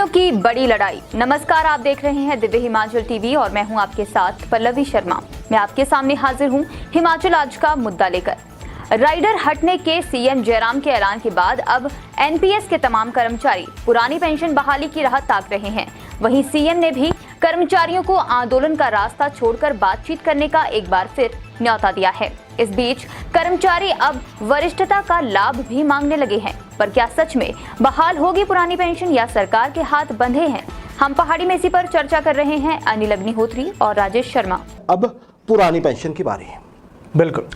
कर्मचारियों की बड़ी लड़ाई। नमस्कार, आप देख रहे हैं दिव्य हिमाचल टीवी और मैं हूं आपके साथ पल्लवी शर्मा। मैं आपके सामने हाजिर हूं हिमाचल आज का मुद्दा लेकर। राइडर हटने के सीएम जयराम के ऐलान के बाद अब एनपीएस के तमाम कर्मचारी पुरानी पेंशन बहाली की राह ताक रहे हैं। वहीं सीएम ने भी कर्मचारियों को आंदोलन का रास्ता छोड़कर बातचीत करने का एक बार फिर न्यौता दिया है। इस बीच कर्मचारी अब वरिष्ठता का लाभ भी मांगने लगे हैं। पर क्या सच में बहाल होगी पुरानी पेंशन या सरकार के हाथ बंधे हैं? हम पहाड़ी में इसी पर चर्चा कर रहे हैं अनिल अग्निहोत्री और राजेश शर्मा। अब पुरानी पेंशन की बारी है। बिल्कुल।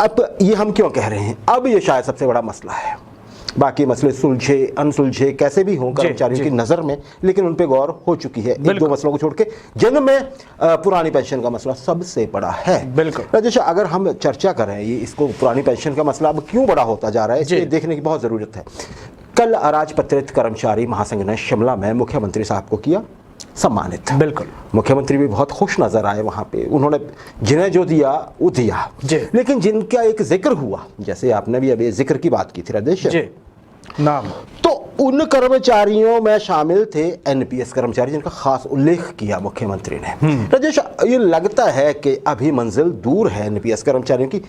अब ये हम क्यों कह रहे हैं? अब ये शायद सबसे बड़ा मसला है। बाकी मसले सुलझे अनसुलझे कैसे भी हों कर्मचारियों की नज़र में, लेकिन उन पे गौर हो चुकी है। एक दो मसलों को छोड़ के जन में पुरानी पेंशन का मसला सबसे बड़ा है। बिल्कुल राजेश, अगर हम चर्चा करें ये इसको पुरानी पेंशन का मसला अब क्यों बड़ा होता जा रहा है, इसे देखने की बहुत ज़रूरत है। कल अराजपत्रित कर्मचारी महासंघ ने शिमला में मुख्यमंत्री साहब को किया सम्मानित। बिल्कुल। मुख्यमंत्री भी बहुत खुश नजर आए वहां पे। उन्होंने जिन्हें जो दिया वो दिया, लेकिन जिनका एक जिक्र हुआ, जैसे आपने भी अभी जिक्र की बात की थी राजेश नाम, तो उन कर्मचारियों में शामिल थे एनपीएस कर्मचारी, जिनका खास उल्लेख किया मुख्यमंत्री ने। राजेश, ये लगता है कि अभी मंजिल दूर है एनपीएस कर्मचारियों की।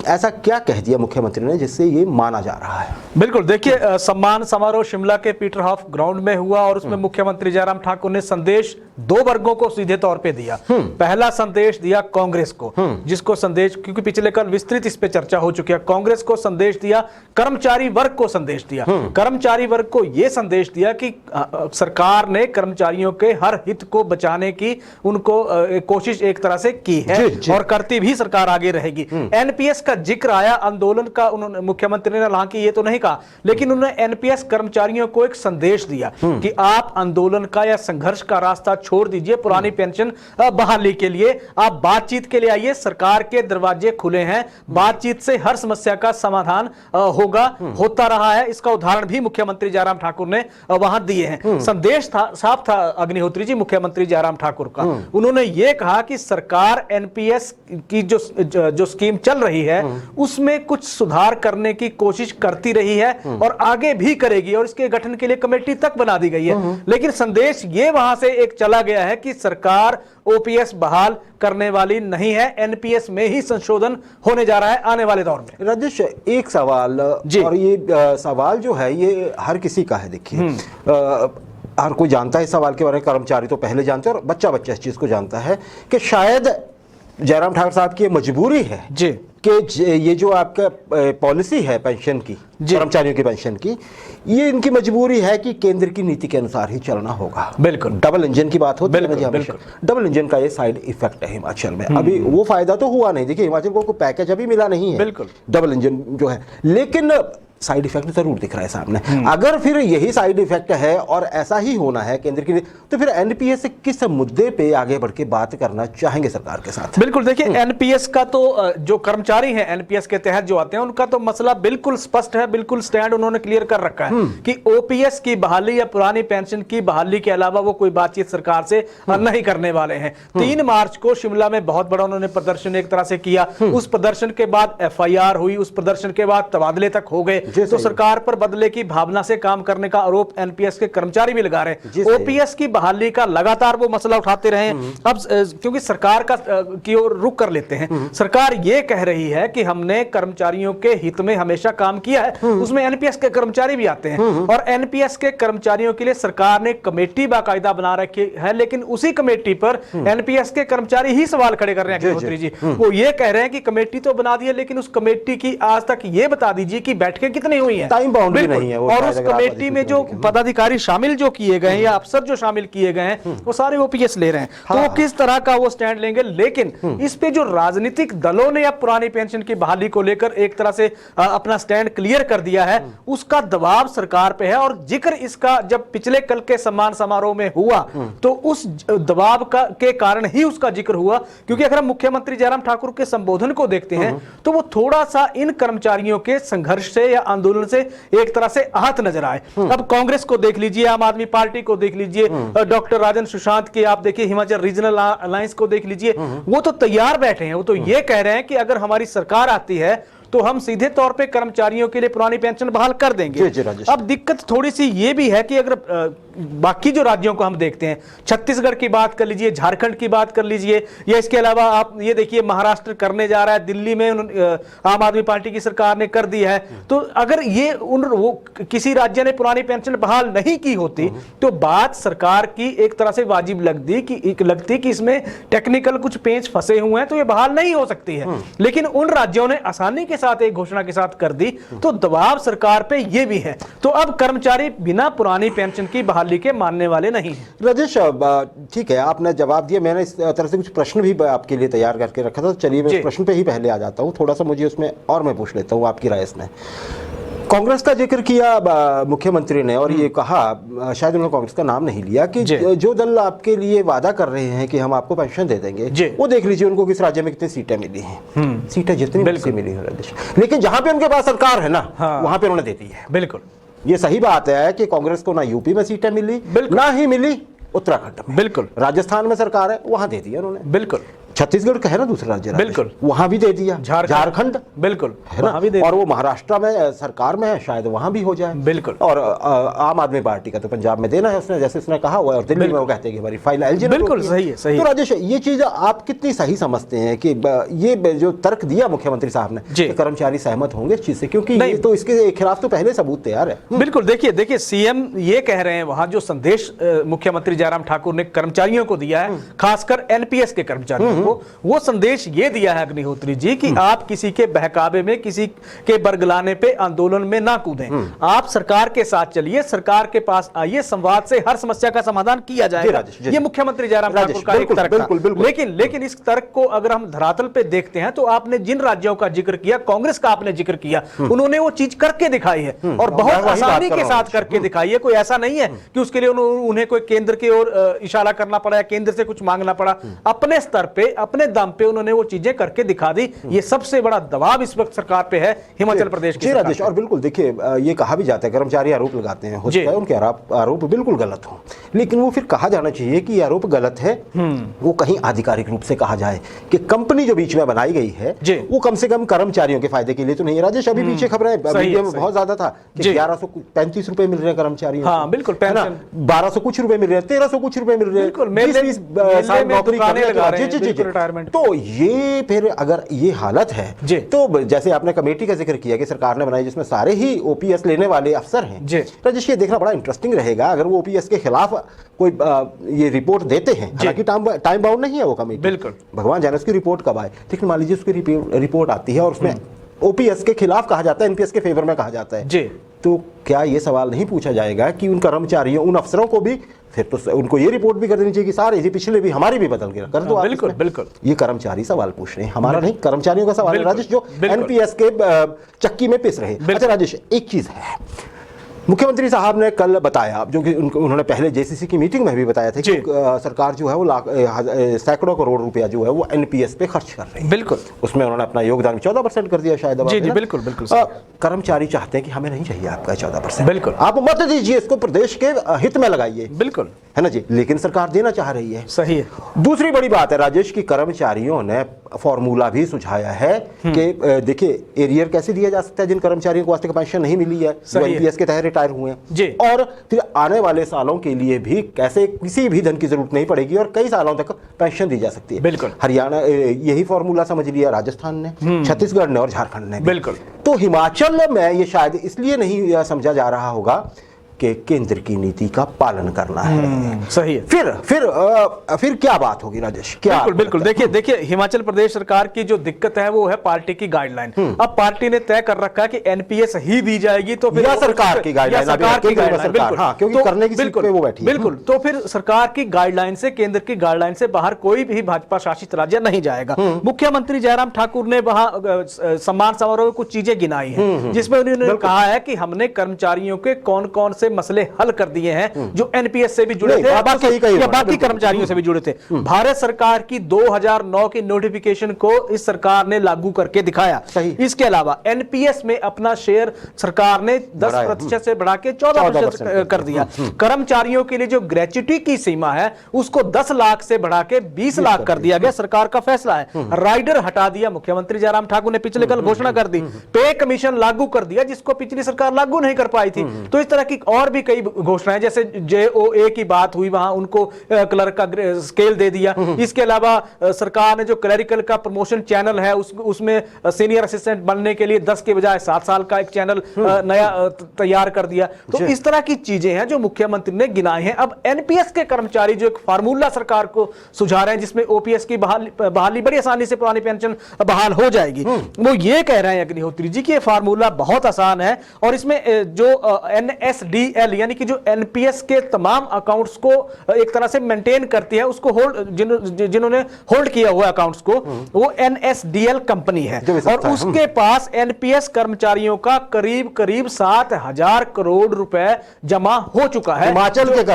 ऐसा क्या कह दिया मुख्यमंत्री ने जिससे ये माना जा रहा है? बिल्कुल, देखिए सम्मान समारोह शिमला के पीटर हाफ ग्राउंड में हुआ और उसमें मुख्यमंत्री जयराम ठाकुर ने संदेश दो वर्गों को सीधे तौर पे दिया। पहला संदेश दिया कांग्रेस को, जिसको संदेश, क्योंकि पिछले कल विस्तृत इस पे चर्चा हो चुकी है, कांग्रेस को संदेश दिया, कर्मचारी वर्ग को संदेश दिया। कर्मचारी वर्ग को यह संदेश दिया कि सरकार ने कर्मचारियों के हर हित को बचाने की उनको कोशिश एक तरह से की है और करती भी सरकार आगे रहेगी। एनपीएस का जिक्र आया, आंदोलन का उन्होंने मुख्यमंत्री ने हालांकि ये तो नहीं कहा, लेकिन उन्होंने एनपीएस कर्मचारियों को एक संदेश दिया कि आप आंदोलन का या संघर्ष का रास्ता छोड़ दीजिए, पुरानी पेंशन बहाली के लिए आप बातचीत के लिए आइए, सरकार के दरवाजे खुले हैं, बातचीत से हर समस्या का समाधान होगा, होता रहा है। इसका उदाहरण भी मुख्यमंत्री जयराम ठाकुर ने वहां दिए हैं। संदेश था, साफ था अग्निहोत्री जी, मुख्यमंत्री जयराम ठाकुर का। उन्होंने यह कहा कि सरकार एनपीएस की जो स्कीम चल रही है उसमें कुछ सुधार करने की कोशिश करती रही है और आगे भी करेगी और इसके गठन के लिए कमेटी तक बना दी गई है। लेकिन संदेश ये वहां से एक चला गया है कि सरकार ओपीएस बहाल करने वाली नहीं है, एनपीएस में ही संशोधन होने जा रहा है आने वाले दौर में। राजेश, एक सवाल, और ये सवाल जो है ये हर किसी का है। देखिए, हर कोई जानता है इस सवाल के बारे में, कर्मचारी तो पहले जानते हैं और बच्चा बच्चा इस चीज को जानता है कि शायद जयराम ठाकुर साहब की मजबूरी है कि ये जो आपका पॉलिसी है पेंशन की, कर्मचारियों की पेंशन की, ये इनकी मजबूरी है कि केंद्र की नीति के अनुसार ही चलना होगा। बिल्कुल। डबल इंजन की बात होती है ना जी हमेशा। डबल इंजन का ये साइड इफेक्ट है हिमाचल में। अभी वो फायदा तो हुआ नहीं, देखिए हिमाचल को कोई पैकेज अभी मिला नहीं है। बिल्कुल। डबल इंजन जो है, लेकिन साइड इफेक्ट जरूर दिख रहा है सामने। अगर फिर यही साइड इफेक्ट है और ऐसा ही होना है केंद्र की, तो फिर एनपीएस से किस मुद्दे पे आगे बढ़ के बात करना चाहेंगे सरकार के साथ? बिल्कुल, देखिए एनपीएस का तो जो कर्मचारी हैं एनपीएस के तहत जो आते हैं उनका तो मसला बिल्कुल स्पष्ट है, बिल्कुल स्टैंड उन्होंने क्लियर कर रखा है कि ओपीएस की बहाली या पुरानी पेंशन की बहाली के अलावा वो कोई बातचीत सरकार से नहीं करने वाले हैं। 3 मार्च को शिमला में बहुत बड़ा उन्होंने प्रदर्शन एक तरह से किया। उस प्रदर्शन के बाद एफआईआर हुई, उस प्रदर्शन के बाद तबादले तक हो गए। तो सरकार पर बदले की भावना से काम करने का आरोप एनपीएस के कर्मचारी भी लगा रहे हैं। ओपीएस की बहाली का लगातार वो मसला उठाते रहे। अब क्योंकि सरकार का की ओर रुख कर लेते हैं, सरकार ये कह रही है कि हमने कर्मचारियों के हित में हमेशा काम किया है, उसमें एनपीएस के कर्मचारी भी आते हैं और एनपीएस के कर्मचारियों के लिए सरकार ने कमेटी बाकायदा बना रखी है। लेकिन उसी कमेटी पर एनपीएस के कर्मचारी ही सवाल खड़े कर रहे हैं अग्निहोत्री जी। वो ये कह रहे हैं कि कमेटी तो बना दी है, लेकिन उस कमेटी की आज तक ये बता दीजिए कि बैठकें कितनी हुई है, टाइम बाउंड्री नहीं है। और उस कमेटी में जो पदाधिकारी शामिल जो किए गए हैं या अफसर जो शामिल किए गए हैं वो सारे ओपीएस ले रहे हैं। तो वो किस तरह का वो स्टैंड लेंगे? लेकिन इस पे जो राजनीतिक दलों ने अब पुरानी पेंशन की बहाली को लेकर एक तरह से अपना स्टैंड क्लियर कर दिया है, उसका दबाव सरकार पे है। और जिक्र इसका जब पिछले कल के सम्मान समारोह में हुआ तो उस दबाव का के कारण ही उसका जिक्र हुआ, क्योंकि अगर हम मुख्यमंत्री जयराम ठाकुर के संबोधन को देखते हैं तो वो थोड़ा सा इन कर्मचारियों के संघर्ष से या आंदोलन से एक तरह से आहत नजर आए। अब कांग्रेस को देख लीजिए, आम आदमी पार्टी को देख लीजिए, डॉक्टर राजन सुशांत के आप देखिए हिमाचल रीजनल अलायंस को देख लीजिए, वो तो तैयार बैठे हैं। वो तो ये कह रहे हैं कि अगर हमारी सरकार आती है तो हम सीधे तौर पे कर्मचारियों के लिए पुरानी पेंशन बहाल कर देंगे। जी, राजेश। अब दिक्कत थोड़ी सी ये भी है कि अगर बाकी जो राज्यों को हम देखते हैं, छत्तीसगढ़ की बात कर लीजिए, झारखंड की बात कर लीजिए, या इसके अलावा आप ये देखिए महाराष्ट्र करने जा रहा है, दिल्ली में आम आदमी पार्टी की सरकार ने कर दिया है। तो अगर ये वो किसी राज्य ने पुरानी पेंशन बहाल नहीं की होती तो बात सरकार की एक तरह से वाजिब लगती कि इसमें टेक्निकल कुछ पेंच फंसे हुए हैं तो ये बहाल नहीं हो सकती है। लेकिन उन राज्यों ने आसानी के साथ एक घोषणा के साथ कर दी, तो दबाव सरकार पे ये भी है। तो अब कर्मचारी बिना पुरानी पेंशन की बहाली के मानने वाले नहीं हैं। राजेश, ठीक है, आपने जवाब दिया। मैंने इस तरह से कुछ प्रश्न भी आपके लिए तैयार करके रखा था, तो चलिए मैं इस प्रश्न पे ही पहले आ जाता हूँ। थोड़ा सा मुझे उसमें और मैं पूछ लेता हूँ आपकी राय इसमें। कांग्रेस का जिक्र किया मुख्यमंत्री ने और ये कहा, शायद उन्होंने कांग्रेस का नाम नहीं लिया, कि जो दल आपके लिए वादा कर रहे हैं कि हम आपको पेंशन दे देंगे, वो देख लीजिए उनको किस राज्य में कितनी सीटें मिली हैं। सीटें जितनी मिली है, लेकिन जहां पे उनके पास सरकार है ना, वहां पे उन्होंने दे दी है। बिल्कुल, ये सही बात है कि कांग्रेस को ना यूपी में सीटें मिली, ना ही मिली उत्तराखंड में। बिल्कुल, राजस्थान में सरकार है, वहां दे दिया उन्होंने। बिल्कुल, छत्तीसगढ़ का है ना दूसरा राज्य, बिल्कुल, वहां भी दे दिया। झारखंड, बिल्कुल, है ना, और वो महाराष्ट्र में सरकार में है, शायद वहां भी हो जाए। बिल्कुल, और आम आदमी पार्टी का तो पंजाब में देना है उसने, जैसे उसने कहा हुआ है, और दिल्ली में वो कहते हैं कि हमारी फाइल एलिजिबल। बिल्कुल सही है, सही। तो राजेश, ये चीज आप कितनी सही समझते हैं कि ये जो तर्क दिया मुख्यमंत्री साहब ने, कर्मचारी सहमत होंगे इस चीज से? क्योंकि ये तो इसके खिलाफ तो पहले सबूत तैयार है। बिल्कुल, देखिए सीएम ये कह रहे हैं, वहां जो संदेश मुख्यमंत्री जयराम ठाकुर ने कर्मचारियों को दिया है, खासकर एनपीएस के कर्मचारियों को, वो संदेश ये दिया है अग्निहोत्री जी कि आप किसी के बहकावे में, किसी के बरगलाने पे आंदोलन में ना कूदें। आप सरकार के साथ चलिए, सरकार के पास आइए, संवाद से हर समस्या का समाधान किया जाएगा। ये मुख्यमंत्री जयराम ठाकुर का एक तर्क था। लेकिन इस तर्क को अगर हम धरातल पे देखते हैं तो आपने जिन राज्यों का जिक्र किया, कांग्रेस का आपने जिक्र किया, उन्होंने वो चीज करके दिखाई है और बहुत आसानी के साथ करके दिखाई है। कोई ऐसा नहीं है कि उसके लिए उन्हें कोई केंद्र की ओर इशारा करना पड़ा या केंद्र से कुछ मांगना पड़ा। अपने स्तर पे, अपने दम पे उन्होंने वो चीजें करके दिखा दी। ये सबसे बड़ा दबाव इस वक्त सरकार पे है, हिमाचल प्रदेश की सरकार पे। और बिल्कुल देखिए, ये कहा भी जाता है, कर्मचारी आरोप लगाते हैं, हो सकता है उनके आरोप बिल्कुल गलत हो, लेकिन वो फिर कहा जाना चाहिए कि ये आरोप गलत है। वो कहीं आधिकारिक रूप से कहा जाए कि कंपनी जो बीच में बनाई गई है वो कम से कम कर्मचारियों के फायदे के लिए तो नहीं है। राजेश, अभी पीछे खबरें बहुत ज्यादा था कि 1135 रुपए मिल रहे हैं कर्मचारियों को, बिल्कुल, 1200 कुछ रुपए मिल रहे हैं, 1300 कुछ रुपए मिल रहे हैं, 20 साल नौकरी करने। तो ये फिर अगर ये हालत है तो जैसे आपने कमेटी का जिक्र किया कि सरकार ने बनाई जिसमें सारे ही ओपीएस लेने वाले अफसर हैं, तो जिस ये देखना बड़ा इंटरेस्टिंग रहेगा अगर वो ओपीएस के खिलाफ कोई ये रिपोर्ट देते हैं। हालांकि टाइम बाउंड नहीं है वो कमेटी, बिल्कुल, भगवान जाने उसकी रिपोर्ट कब आए, लेकिन मान लीजिए उसकी रिपोर्ट आती है और उसमें ओपीएस के खिलाफ कहा जाता है, एनपीएस के फेवर में कहा जाता है, तो क्या ये सवाल नहीं पूछा जाएगा कि उन कर्मचारियों, उन अफसरों को भी फिर तो उनको ये रिपोर्ट भी कर देनी चाहिए कि सारे ये पिछले भी हमारी भी बदल के कर दो। बिल्कुल, बिल्कुल, ये कर्मचारी सवाल पूछ रहे हैं, हमारा नहीं, कर्मचारियों का सवाल है राजेश, जो एनपीएस के चक्की में पिस रहे। अच्छा राजेश, एक चीज है, मुख्यमंत्री साहब ने कल बताया, जो कि उन्होंने पहले जेसीसी की मीटिंग में भी बताया था कि सरकार जो है वो सैकड़ों करोड़ रुपया जो है वो एनपीएस पे खर्च कर रही है। बिल्कुल, उसमें उन्होंने अपना योगदान 14% कर दिया शायद। जी, बिल्कुल, बिल्कुल। कर्मचारी चाहते हैं कि हमें नहीं चाहिए आपका 14%, बिल्कुल, आप मत दीजिए, इसको प्रदेश के हित में लगाइए, बिल्कुल, है ना जी, लेकिन सरकार देना चाह रही है। सही है। दूसरी बड़ी बात है राजेश की कर्मचारियों ने फॉर्मूला भी सुझाया है कि देखिए एरियर कैसे दिया जा सकता है जिन कर्मचारियों को वास्तविक पेंशन नहीं मिली है, एनपीएस के तहत रिटायर हुए हैं, और फिर आने वाले सालों के लिए भी कैसे किसी भी धन की जरूरत नहीं पड़ेगी और कई सालों तक पेंशन दी जा सकती है। बिल्कुल, हरियाणा यही फॉर्मूला समझ लिया, राजस्थान ने, छत्तीसगढ़ ने और झारखंड ने। बिल्कुल, तो हिमाचल में ये शायद इसलिए नहीं समझा जा रहा होगा कि केंद्र की नीति का पालन करना है। सही है। फिर क्या बात होगी राजेश? क्या? बिल्कुल, देखिए हिमाचल प्रदेश सरकार की जो दिक्कत है वो है पार्टी की गाइडलाइन। अब पार्टी ने तय कर रखा है कि एनपीएस ही दी जाएगी, तो फिर सरकार की गाइडलाइन, क्योंकि करने की सीट पे वो बैठी है। बिल्कुल, तो फिर सरकार की गाइडलाइन से, केंद्र की गाइडलाइन से बाहर कोई भी भाजपा शासित राज्य नहीं जाएगा। मुख्यमंत्री जयराम ठाकुर ने वहां सम्मान समारोह में कुछ चीजें गिनाई है जिसमें उन्होंने कहा है कि हमने कर्मचारियों के कौन कौन से से मसले हल कर दिए हैं जो एनपीएस से भी जुड़े नहीं, थे बात तो सही कही या उन्होंने, बाकी बिल्कुल। कर्मचारियों से भी जुड़े थे। भारत सरकार की 2009 की नोटिफिकेशन को इस सरकार ने लागू करके दिखाया। सही। इसके अलावा एनपीएस में अपना शेयर सरकार ने 10% से बढ़ा के 14% कर दिया। कर्मचारियों के लिए जो ग्रेच्युटी की सीमा है उसको 10 लाख से बढ़ा के 20 लाख कर दिया गया। सरकार का फैसला है। राइडर हटा दिया, मुख्यमंत्री जयराम ठाकुर ने पिछले कल घोषणा कर दी। पे कमीशन लागू कर दिया जिसको पिछली सरकार लागू नहीं कर पाई थी। तो इस तरह की और भी कई घोषणाएं, जैसे जेओए की बात हुई, वहां उनको क्लर्क का स्केल दे दिया। इसके अलावा सरकार ने जो क्लरिकल का प्रमोशन चैनल है उसमें सीनियर असिस्टेंट बनने के लिए 10 के बजाय 7 साल का एक चैनल नया तैयार कर दिया। तो इस तरह की चीजें हैं जो मुख्यमंत्री ने गिनाई हैं। अब एनपीएस के कर्मचारी जो एक फार्मूला सरकार को सुझा रहे हैं जिसमें ओपीएस की बहाली बड़ी आसानी से पुरानी पेंशन बहाल हो जाएगी, वो ये कह रहे हैं अग्निहोत्री जी कि ये फार्मूला बहुत आसान है और इसमें जो एनएसडीएल यानी कि जो एनपीएस के तमाम अकाउंट्स को एक तरह से मेंटेन करती है, उसको होल्ड जिन्होंने होल्ड किया हुआ अकाउंट्स को, वो एनएसडीएल कंपनी है और उसके पास एनपीएस कर्मचारियों का करीब करीब 7,000 करोड़ रुपए जमा हो चुका है।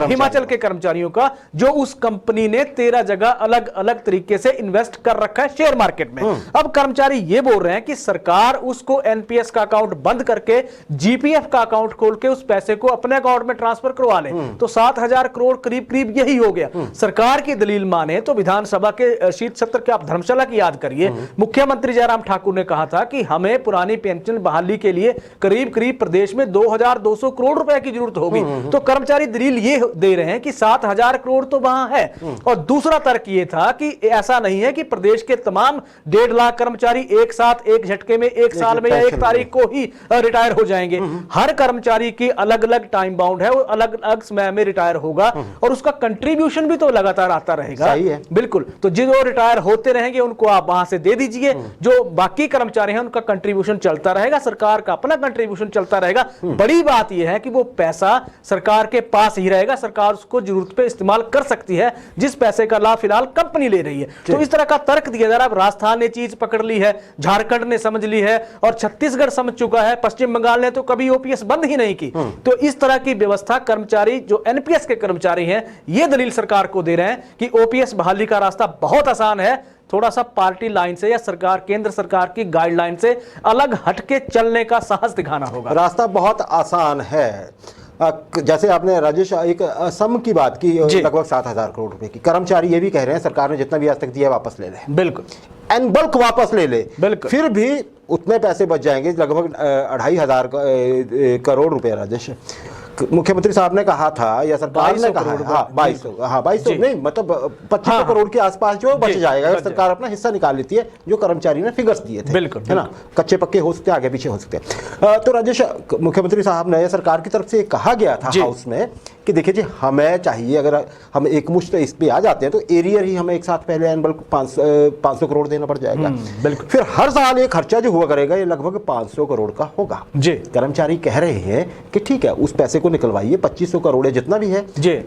हिमाचल के कर्मचारियों का, जो उस कंपनी ने 13 जगह अलग अलग तरीके से इन्वेस्ट कर रखा है शेयर मार्केट में। अब कर्मचारी ये बोल रहे हैं कि सरकार उसको एनपीएस का अकाउंट बंद करके जीपीएफ का अकाउंट खोल के उस पैसे को अपने अकाउंट में ट्रांसफर करवा ले, तो 7,000 करोड़ करीब करीब यही हो गया। सरकार की दलील माने तो विधानसभा के शीत सत्र के आप धर्मशाला की याद करिए, मुख्यमंत्री जयराम ठाकुर ने कहा था कि हमें पुरानी पेंशन बहाली के लिए करीब करीब प्रदेश में 2,200 करोड़ रुपए की जरूरत होगी। तो कर्मचारी दलील ये दे रहे हैं कि 7,000 करोड़ तो वहां है। और दूसरा तर्क ये था कि ऐसा नहीं है कि प्रदेश के तमाम 1.5 लाख कर्मचारी एक साथ एक झटके में एक साल में या एक तारीख को ही रिटायर हो जाएंगे। हर कर्मचारी की अलग अलग टाइम बाउंड है, वो अलग अलग समय में रिटायर होगा और उसका कंट्रीब्यूशन भी तो लगातार आता रहेगा। सही है। बिल्कुल। तो जो रिटायर होते रहेंगे उनको आप वहां से दे दीजिए, जो बाकी कर्मचारी हैं उनका कंट्रीब्यूशन चलता रहेगा, सरकार का अपना कंट्रीब्यूशन चलता रहेगा। बड़ी बात यह है कि वो पैसा सरकार के पास ही रहेगा, सरकार उसको जरूरत पे इस्तेमाल कर सकती है, जिस पैसे का लाभ फिलहाल कंपनी ले रही है। तो इस तरह का तर्क दिया जा रहा है। अब राजस्थान ने चीज पकड़ ली है, झारखंड ने समझ ली है और छत्तीसगढ़ समझ चुका है, पश्चिम बंगाल ने तो कभी ओपीएस बंद ही नहीं की। तो इस तरह की व्यवस्था कर्मचारी जो एनपीएस के कर्मचारी हैं ये दलील सरकार को दे रहे हैं कि ओपीएस बहाली का रास्ता बहुत आसान है, थोड़ा सा पार्टी लाइन से या सरकार केंद्र सरकार की गाइडलाइन से अलग हटके चलने का साहस दिखाना होगा। रास्ता बहुत आसान है। जैसे आपने राजेश एक सम की बात की, लगभग 7,000 करोड़ रुपए की, कर्मचारी ये भी कह रहे हैं सरकार ने जितना भी आज तक दिया वापस ले ले। बिल्कुल। एन बल्क वापस ले ले, बिल्कुल। फिर भी उतने पैसे बच जाएंगे, लगभग 2,500 करोड़ रुपए। राजेश, मुख्यमंत्री साहब ने कहा था या सरकार ने कहा, हाँ 2200 नहीं, मतलब 2500 करोड़ के आसपास जो बच जाएगा अगर सरकार अपना हिस्सा निकाल लेती है, जो कर्मचारी ने फिगर्स दिए थे। बिल्कुल, है ना, कच्चे पक्के हो सकते हैं, आगे पीछे हो सकते हैं। तो राजेश, मुख्यमंत्री साहब ने सरकार की तरफ से कहा गया था हाउस में कि देखिए जी, हमें चाहिए, अगर हम एक मुश्त इस पे आ जाते हैं तो एरियर ही हमें एक साथ पहले एन बल्क 500 करोड़ देना पड़ जाएगा। बिल्कुल। फिर हर साल ये खर्चा जो हुआ करेगा ये लगभग 500 करोड़ का होगा। जी। कर्मचारी कह रहे हैं कि ठीक है, उस पैसे को निकलवाइए, 2500 करोड़ है जितना भी है,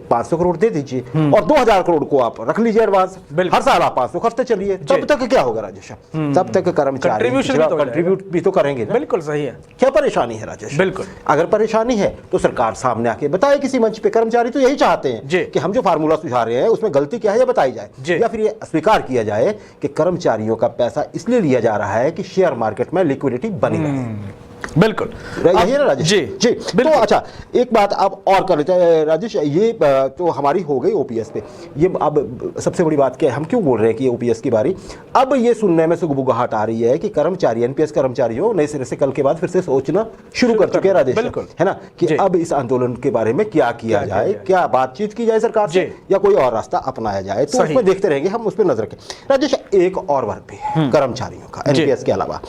500 करोड़ दे दीजिए और 2,000 करोड़ को आप रख लीजिए एडवांस। हर साल आप 500 खर्चते चलिए। तब तक क्या होगा राजेश? तब तक कर्मचारी कंट्रीब्यूट भी तो करेंगे ना। बिल्कुल सही है। क्या परेशानी है राजेश? बिल्कुल। अगर परेशानी है तो सरकार सामने आके बताए किसी मंच पे। कर्मचारी तो यही चाहते हैं कि हम जो फार्मूला सुझा रहे हैं उसमें गलती क्या है ये बताई जाए, या फिर ये स्वीकार किया जाए कि कर्मचारियों का पैसा इसलिए लिया जा रहा है कि शेयर मार्केट में लिक्विडिटी बनी रहे। बिल्कुल, यही है ना राजेश? जी। तो अच्छा, एक बात अब और कर लेते हैं राजेश, ये तो हमारी हो गई ओपीएस पे। ये अब सबसे बड़ी बात क्या है, हम क्यों बोल रहे हैं कि ये ओपीएस की बारी? अब ये सुनने में सुगबुगाहट आ रही है कि कर्मचारी, एनपीएस कर्मचारी हो नए सिरे से कल के बाद फिर से सोचना शुरू कर चुके हैं राजेश, है ना, कि अब इस आंदोलन के बारे में क्या किया जाए, क्या बातचीत की जाए सरकार से या कोई और रास्ता अपनाया जाए। तो उसमें देखते रहेंगे हम, उस पर नजर रखें। राजेश, एक और वर्ग भी है कर्मचारियों का एनपीएस के अलावा,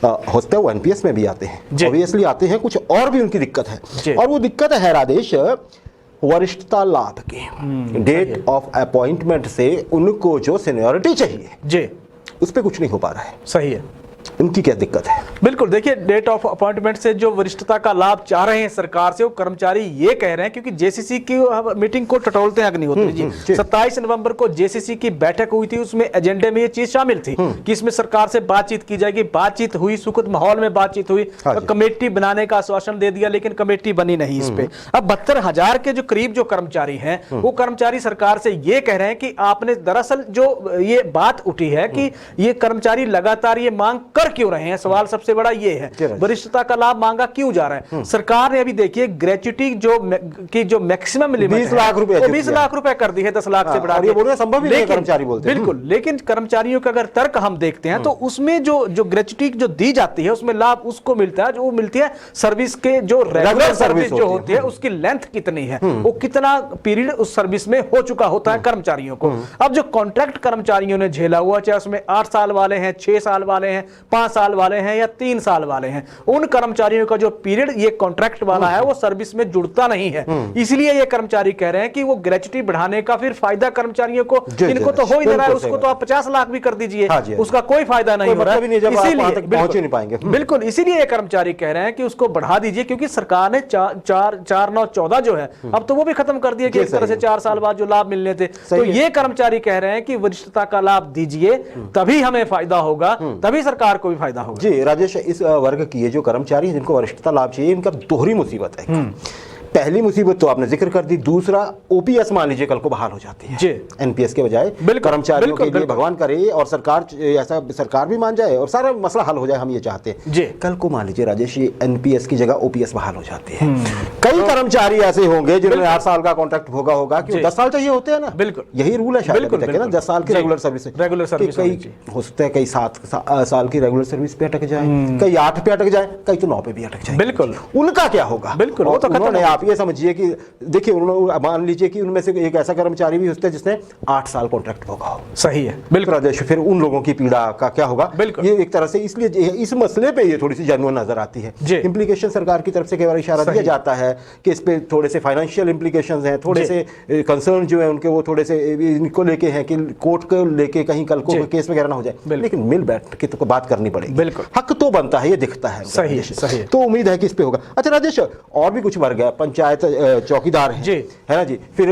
होता है वो एनपीएस में भी आते हैं, ऑब्वियसली आते हैं, कुछ और भी उनकी दिक्कत है। और वो दिक्कत है राजेश वरिष्ठता लाभ की। डेट ऑफ अपॉइंटमेंट से उनको जो सीनियरिटी चाहिए जी, उस पर कुछ नहीं हो पा रहा है। सही है। उनकी क्या दिक्कत है? बिल्कुल, देखिए डेट ऑफ अपॉइंटमेंट से जो वरिष्ठता का लाभ चाह रहे हैं सरकार से, वो कर्मचारी ये कह रहे हैं, क्योंकि जेसीसी की मीटिंग को टटोलते हैं अग्निहोत्री जी। 27 नवंबर को जेसीसी की बैठक हुई थी, उसमें एजेंडे में ये चीज शामिल थी कि इसमें सरकार से बातचीत की जाएगी। बातचीत हुई, सुखद माहौल में बातचीत हुई, कमेटी बनाने का आश्वासन दे दिया, लेकिन कमेटी बनी नहीं इस पे। अब 72,000 के जो करीब जो कर्मचारी हैं, वो कर्मचारी सरकार से ये कह रहे हैं कि आपने दरअसल जो ये बात उठी है कि ये कर्मचारी लगातार ये मांग कर क्यों रहे हैं, सवाल सबसे बड़ा ये है, वरिष्ठता का लाभ मांगा क्यों जा रहा है। सरकार ने अभी देखिए ग्रेच्युटी जो मैक्सिमम लिमिट 20 लाख रुपए 20 लाख रुपए कर दी है, 10 लाख से बढ़ा ये बोलना संभव ही नहीं, कर्मचारी बोलते हैं। बिल्कुल, लेकिन कर्मचारियों का अगर तर्क हम देखते हैं तो उसमें जो ग्रेच्युटी जो दी जाती है, उसमें लाभ उसको मिलता है जो मिलती है सर्विस के जो रेगुलर सर्विस जो होती है, उसकी लेंथ कितनी है, वो कितना पीरियड उस सर्विस में हो चुका होता है कर्मचारियों को। अब जो कॉन्ट्रैक्ट कर्मचारियों ने झेला हुआ, चाहे उसमें 8 साल वाले हैं, 6 साल वाले हैं, 5 साल वाले हैं या 3 साल वाले हैं, उन कर्मचारियों का जो पीरियड ये कॉन्ट्रैक्ट वाला है वो सर्विस में जुड़ता नहीं है। इसलिए ये कर्मचारी कह रहे हैं कि वो ग्रेच्युटी बढ़ाने का फिर फायदा कर्मचारियों को, इनको तो हो ही नहीं रहा है, उसको तो आप 50 लाख भी कर दीजिए, उसका कोई फायदा नहीं हो रहा है। इसीलिए बिल्कुल, इसीलिए ये कर्मचारी कह रहे हैं कि उसको बढ़ा दीजिए, क्योंकि सरकार ने 4-9-14 जो है अब तो वो भी खत्म कर दिया कि एक तरह से 4 साल बाद जो लाभ मिलने थे। तो ये कर्मचारी कह रहे हैं कि वरिष्ठता का लाभ दीजिए, तभी हमें फायदा होगा, तभी सरकार को भी फायदा होगा। जी राजेश, इस वर्ग की ये जो कर्मचारी हैं जिनको वरिष्ठता लाभ चाहिए, इनका दोहरी मुसीबत है। पहली मुसीबत तो आपने जिक्र कर दी, दूसरा ओपीएस मान लीजिए कल को बहाल हो जाती है एनपीएस के बजाय, कर्मचारियों के लिए भगवान करे और सरकार ऐसा सरकार भी मान जाए और सारा मसला हल हो जाए, हम ये चाहते हैं। कल को मान लीजिए राजेश एनपीएस की जगह ओपीएस बहाल हो जाती है, कई कर्मचारी ऐसे होंगे जिन्होंने 8 साल का कॉन्ट्रैक्ट भोगा होगा, कि 10 साल चाहिए होते हैं ना, बिल्कुल यही रूल है शायद ना, 10 साल की रेगुलर सर्विस। कई हो सकता है कई 7 साल की रेगुलर सर्विस पे अटक जाए, कई 8 पे अटक जाए, कई तो 9 पे भी अटक जाए। बिल्कुल, उनका क्या होगा? बिल्कुल, वो तो खत्म। आप ये समझिए कि देखिए मान लीजिए कि उनमें से एक ऐसा कर्मचारी भी होता है जिसने 8 साल कॉन्ट्रैक्ट होगा हो। सही है, बिल्कुल राजेश, फिर उन लोगों की पीड़ा का क्या होगा? बिल्कुल, ये एक तरह से इसलिए इस मसले पे ये थोड़ी सी जेन्युइन नजर आती है। इंप्लीकेशन सरकार की तरफ से कई बार इशारा दिया जाता है कि इस पे थोड़े से फाइनेंशियल इंप्लीकेशंस हैं, थोड़े से कंसर्न जो है उनके वो थोड़े से इनको लेके हैं कि कोर्ट को लेके कहीं कल को केस वगैरह ना हो जाए, लेकिन मिल बैठ के तो बात करनी पड़ेगी। बिल्कुल, हक तो बनता है, ये दिखता है। सही, तो उम्मीद है कि इस पे होगा। अच्छा राजेश, और भी कुछ वर्ग है, पंचायत चौकीदार है ना जी, फिर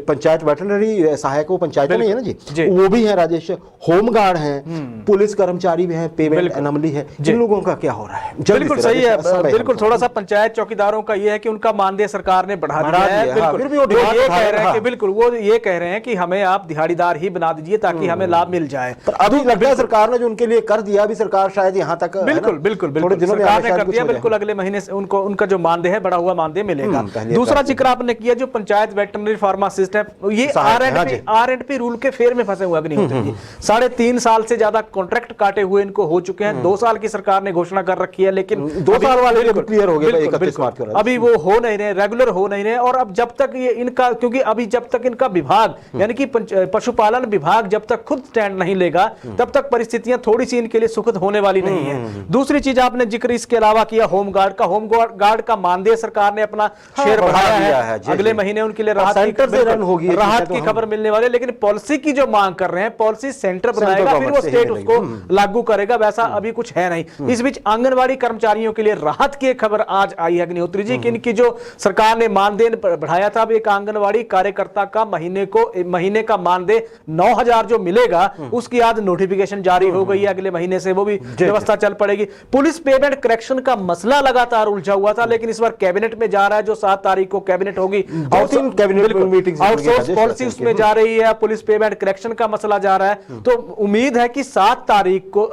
पंचायत वेटरनरी सहायक वो पंचायत में है ना जी, वो भी है राजेश, होमगार्ड हैं, पुलिस कर्मचारी भी हैं, पेमेंट एनोमली है, जिन लोगों का क्या हो रहा है? बिल्कुल सही है, बिल्कुल थोड़ा सा पंचायत चौकीदारों का ये है कि उनका मानदेय सरकार ने बढ़ा दिया है। बिल्कुल, वो ये कह रहे हैं कि बिल्कुल वो ये कह रहे हैं कि हमें आप दिहाड़ीदार ही बना दीजिए ताकि हमें लाभ मिल जाए। पर अभी लगता है सरकार ने जो उनके लिए कर दिया, अभी सरकार शायद यहाँ तक बिल्कुल थोड़े दिनों में कर दिया, बिल्कुल अगले महीने से उनको उनका जो मानदेय है बढ़ा हुआ मानदेय मिलेगा। दूसरा जिक्र आपने किया जो पंचायत वेटरनरी फार्मासिस्ट है, ये आर&पी रूल के फेर में फंसे हुए अग्निहोत्री जी। 3.5 साल से ज्यादा कॉन्ट्रैक्ट काटे हुए इनको हो चुके हैं, 2 साल की सरकार ने घोषणा कर रखी है, लेकिन 2 साल वाले क्लियर हो गए, 31 मार्च को अभी वो हो नहीं रहे, रेगुलर हो नहीं रहे। और अब जब तक ये इनका, क्योंकि अभी जब तक इनका विभाग यानी कि पशुपालन विभाग जब तक खुद स्टैंड नहीं लेगा, तब तक परिस्थितियां थोड़ी सी इनके लिए सुखद होने वाली नहीं है। दूसरी चीज आपने जिक्र इसके अलावा किया होमगार्ड का, होमगार्ड का मानदेय सरकार ने अपना शेयर बढ़ाया है, अगले महीने उनके लिए राहत की खबर मिलने वाली है। लेकिन पॉलिसी की जो मांग कर रहे हैं, पॉलिसी सेंटर बनाएगा, फिर वो स्टेट उसको लागू करेगा, वैसा अभी कुछ है नहीं। इस बीच आंगनवाड़ी कर्मचारियों के लिए राहत की खबर आज आई है अग्निहोत्री जी कि इनकी जो सरकार ने मानदेय बढ़ाया था, अब एक आंगनवाड़ी कार्यकर्ता का महीने का मानदेय 9,000 जो मिलेगा, उसकी आज नोटिफिकेशन जारी हो गई है, अगले महीने से वो भी व्यवस्था चल पड़ेगी। पुलिस पेमेंट करेक्शन का मसला लगातार उलझा हुआ था, लेकिन इस बार कैबिनेट में जा रहा है, जो 7 तारीख को कैबिनेट होगी, आउटसोर्स पॉलिसी उसमें जा रही है, पुलिस पेमेंट करेक्शन का मसला जा रहा है। तो उम्मीद है कि 7 तारीख को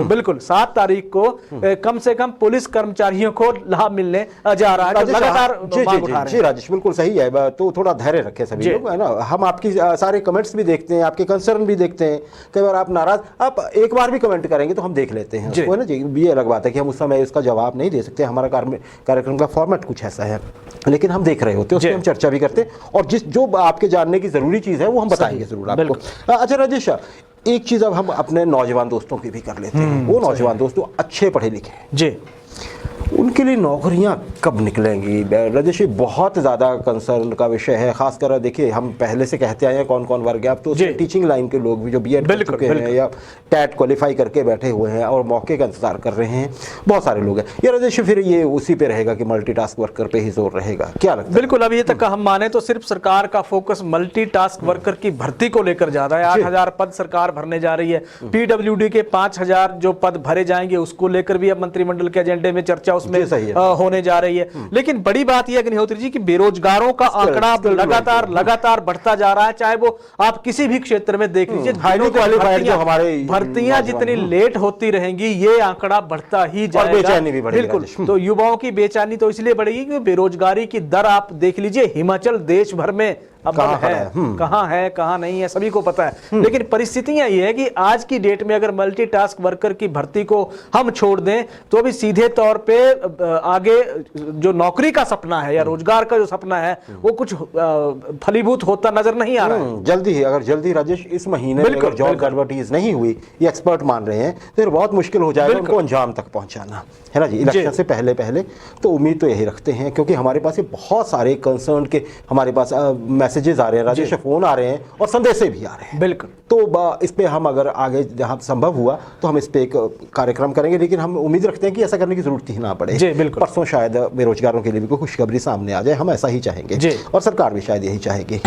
बिल्कुल 7 तारीख को कम से कम पुलिस कर्मचारियों को लाभ मिलने जा रहा है, लगातार मांग उठा रहे हैं। राजेश बिल्कुल सही है, तो थोड़ा धैर्य रखें सभी लोग, है ना। हम आपकी सारे कमेंट्स भी देखते हैं, आपके कंसर्न भी देखते हैं, कई बार आप नाराज, आप एक बार भी कमेंट करेंगे तो हम देख लेते हैं उसको, है ना जी। ये अलग बात है कि हम उस समय उसका जवाब नहीं दे सकते, हमारा कार्यक्रम का फॉर्मेट कुछ ऐसा है, लेकिन हम देख रहे होते हैं, उसमें हम चर्चा भी करते हैं, और जो आपके जानने की जरूरी चीज है वो हम बताएंगे जरूर आपको। अच्छा राजेश, एक चीज अब हम अपने नौजवान दोस्तों की भी कर लेते हैं। वो नौजवान दोस्तों अच्छे पढ़े लिखे हैं जी, उनके लिए नौकरियां कब निकलेंगी राजेश, बहुत ज़्यादा कंसर्न का विषय है। खासकर देखिए, हम पहले से कहते आए हैं कौन कौन वर्ग है, अब तो टीचिंग लाइन के लोग भी जो बीएड कर चुके हैं या टेट क्वालिफाई करके बैठे हुए हैं और मौके का इंतजार कर रहे हैं, बहुत सारे लोग हैं। ये राजेश फिर ये उसी पे रहेगा कि मल्टीटास्क वर्कर पे ही जोर रहेगा, क्या लगता है? बिल्कुल, अभी तक हम माने तो सिर्फ सरकार का फोकस मल्टीटास्क वर्कर की भर्ती को लेकर ज्यादा है। 8,000 पद सरकार भरने जा रही है। पीडब्ल्यूडी के 5,000 जो पद भरे जाएंगे उसको लेकर भी अब मंत्रिमंडल के एजेंडे में चर्चा उसमें होने जा रही है। लेकिन बड़ी बात यह अग्निहोत्री जी कि बेरोजगारों का आंकड़ा लगातार बढ़ता जा रहा है, चाहे वो आप किसी भी क्षेत्र में देख लीजिए। भर्तियां जितनी लेट होती रहेंगी ये आंकड़ा बढ़ता ही जाएगा, बेचैनी भी बढ़ेगी। बिल्कुल, तो युवाओं की बेचैनी तो इसलिए बढ़ेगी कि बेरोजगारी की दर आप देख लीजिए, हिमाचल देश भर में अब कहां है कहां नहीं है सभी को पता है। लेकिन परिस्थितियां ये है कि आज की डेट में अगर मल्टीटास्क वर्कर की भर्ती को हम छोड़ दें तो अभी सीधे तौर पे आगे जो नौकरी का सपना है या रोजगार का जो सपना है वो कुछ फलीभूत होता नजर नहीं आ रहा है। जल्दी राजेश, इस महीने में अगर जॉब एडवर्टीज नहीं हुई, ये एक्सपर्ट मान रहे हैं, तो फिर बहुत मुश्किल हो जाएगा उनको अंजाम तक पहुंचाना, है ना जी, इलेक्शन से पहले। तो उम्मीद तो यही रखते हैं, क्योंकि हमारे पास ये बहुत सारे कंसर्न के हमारे पास मैसेजेस आ रहे हैं राजेश, फोन आ रहे हैं और संदेश भी आ रहे हैं। बिल्कुल, तो इस पे हम अगर आगे जहां संभव हुआ तो हम इस पे एक कार्यक्रम करेंगे, लेकिन हम उम्मीद रखते हैं कि ऐसा करने की जरूरत ही ना पड़े। परसों शायद बेरोजगारों के लिए भी कोई खुशखबरी सामने आ जाए, हम ऐसा ही चाहेंगे और सरकार भी शायद यही चाहेगी।